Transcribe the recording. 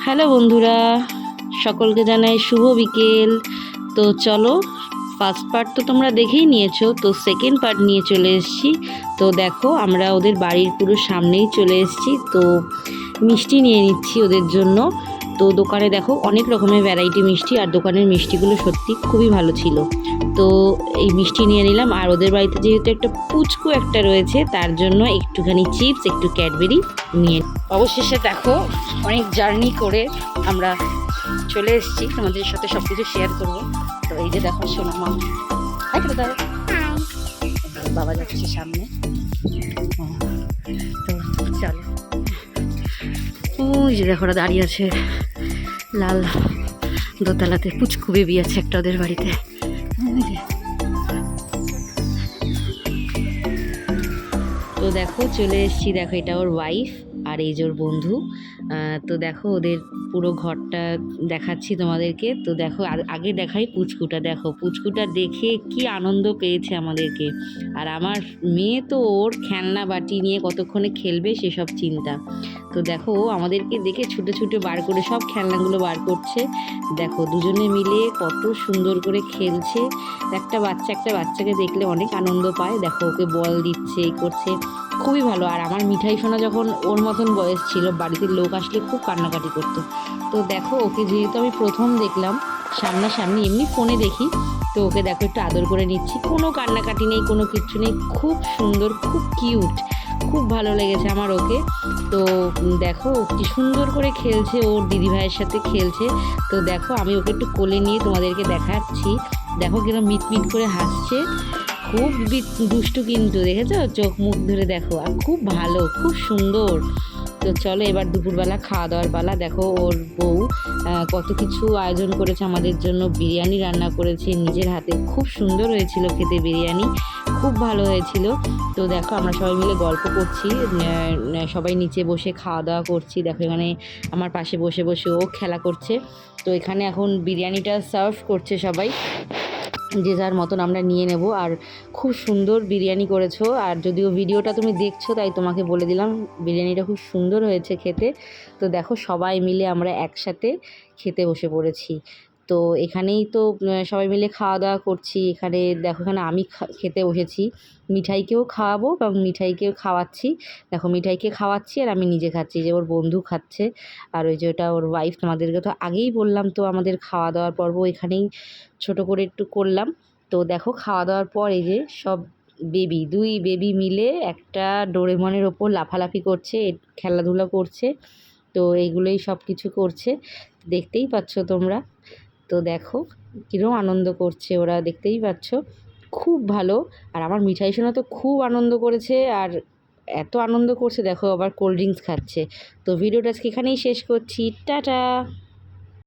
Hello বন্ধুরা, সকলকে জানাই শুভ বিকেল। তো চলো, ফার্স্ট পার্ট তো তোমরা দেখেই নিয়েছো, তো সেকেন্ড পার্ট নিয়ে চলে এসেছি। তো দেখো, আমরা ওদের বাড়ির পুরো সামনেই চলে এসেছি। তো মিষ্টি নিয়ে নিচ্ছি ওদের জন্য। তো দোকানে দেখো অনেক রকমের ভ্যারাইটি মিষ্টি, আর দোকানের মিষ্টিগুলো সত্যি খুবই ভালো ছিল। তো এই মিষ্টি নিয়ে নিলাম, আর ওদের বাড়িতে যেহেতু একটা পুচকু একটা রয়েছে, তার জন্য একটুখানি চিপস, একটু ক্যাডবেরি নিয়ে। অবশেষে দেখো, অনেক জার্নি করে আমরা চলে এসেছি, তোমাদের সাথে সব কিছু শেয়ার করবো। তো এই যে দেখো সোনা মা, বাবা যাচ্ছে সামনে। তো চলো, ওই যে দেখো ওরা দাঁড়িয়ে আছে লাল দোতলাতে, পুচকু বেবি আছে একটা ওদের বাড়িতে। তো দেখো চলে এসেছি, দেখো এটা ওর ওয়াইফ আর এই যে ওর বন্ধু। তো দেখো ওদের পুরো ঘরটা দেখাচ্ছি তোমাদেরকে। তো দেখো আগে দেখাই পুচকুটা, দেখো পুচকুটা দেখে কি আনন্দ পেয়েছে আমাদেরকে। আর আমার মেয়ে তো ওর খেলনা বাটি নিয়ে কতক্ষণে খেলবে সেসব চিন্তা। তো দেখো আমাদেরকে দেখে ছুটে ছুটে বার করে সব খেলনাগুলো বার করছে। দেখো দুজনে মিলে কত সুন্দর করে খেলছে। একটা বাচ্চাকে দেখলে অনেক আনন্দ পায়। দেখো ওকে বল দিচ্ছে, এই করছে, খুবই ভালো। আর আমার মিঠাই সোনা যখন ওর মতন বয়স ছিল, বাড়িতে লোক আসলে খুব কান্নাকাটি করতো। তো দেখো ওকে যেহেতু আমি প্রথম দেখলাম সামনাসামনি, এমনি ফোনে দেখি, তো ওকে দেখো একটু আদর করে নিচ্ছি। কোনো কান্নাকাটি নেই, কোনো কিচ্ছু নেই, খুব সুন্দর, খুব কিউট, খুব ভালো লেগেছে আমার ওকে। তো দেখো কি সুন্দর করে খেলছে, ওর দিদিভাইয়ের সাথে খেলছে। তো দেখো আমি ওকে একটু কোলে নিয়ে তোমাদেরকে দেখাচ্ছি। দেখো কিরকম মিটমিট করে হাসছে, খুব দুষ্টু কিন্তু, দেখেছো চোখ মুখ ধরে দেখো, আর খুব ভালো, খুব সুন্দর। তো চলো এবার দুপুরবেলা খাওয়া দাওয়ার পালা। দেখো ওর বউ কত কিছু আয়োজন করেছে আমাদের জন্য। বিরিয়ানি রান্না করেছে নিজের হাতে, খুব সুন্দর হয়েছিল খেতে বিরিয়ানি, খুব ভালো হয়েছিল। তো দেখো আমরা সবাই মিলে গল্প করছি, সবাই নিচে বসে খাওয়া দাওয়া করছি। দেখো এখানে আমার পাশে বসে বসে ও খেলা করছে। তো এখানে এখন বিরিয়ানিটা সার্ভ করছে সবাই, যে যার মতন আমরা নিয়ে নেব। আর খুব সুন্দর বিরিয়ানি করেছো, আর যদিও ভিডিওটা তুমি দেখছো তাই তোমাকে বলে দিলাম, বিরিয়ানিটা খুব সুন্দর হয়েছে খেতে। তো দেখো সবাই মিলে আমরা একসাথে খেতে বসে পড়েছি। তো এখানেই তো সবাই মিলে খাওয়া দাওয়া করছি। এখানে দেখো, এখানে আমি খেতে বসেছি, মিঠাইকেও খাওয়াবো এবং মিঠাইকেও খাওয়াচ্ছি। দেখো মিঠাইকে খাওয়াচ্ছি আর আমি নিজে খাচ্ছি, যে ওর বন্ধু খাচ্ছে, আর ওই যে ওটা ওর ওয়াইফ। তোমাদেরকে তো আগেই বললাম, তো আমাদের খাওয়া দাওয়ার পর্ব এখানেই ছোট করে একটু করলাম। তো দেখো খাওয়া দাওয়ার পর এই যে সব দুই বেবি মিলে একটা ডোরেমনের ওপর লাফালাফি করছে, খেলাধুলা করছে। তো এইগুলোই সব কিছু করছে, দেখতেই পাচ্ছ তোমরা। তো দেখো কীরকম আনন্দ করছে ওরা, দেখতেই পাচ্ছ, খুব ভালো। আর আমার মিঠাই সোনা তো খুব আনন্দ করেছে, আর এত আনন্দ করছে দেখো, আবার কোল্ড ড্রিঙ্কস খাচ্ছে। তো ভিডিওটা আজকে এখানেই শেষ করছি, টাটা।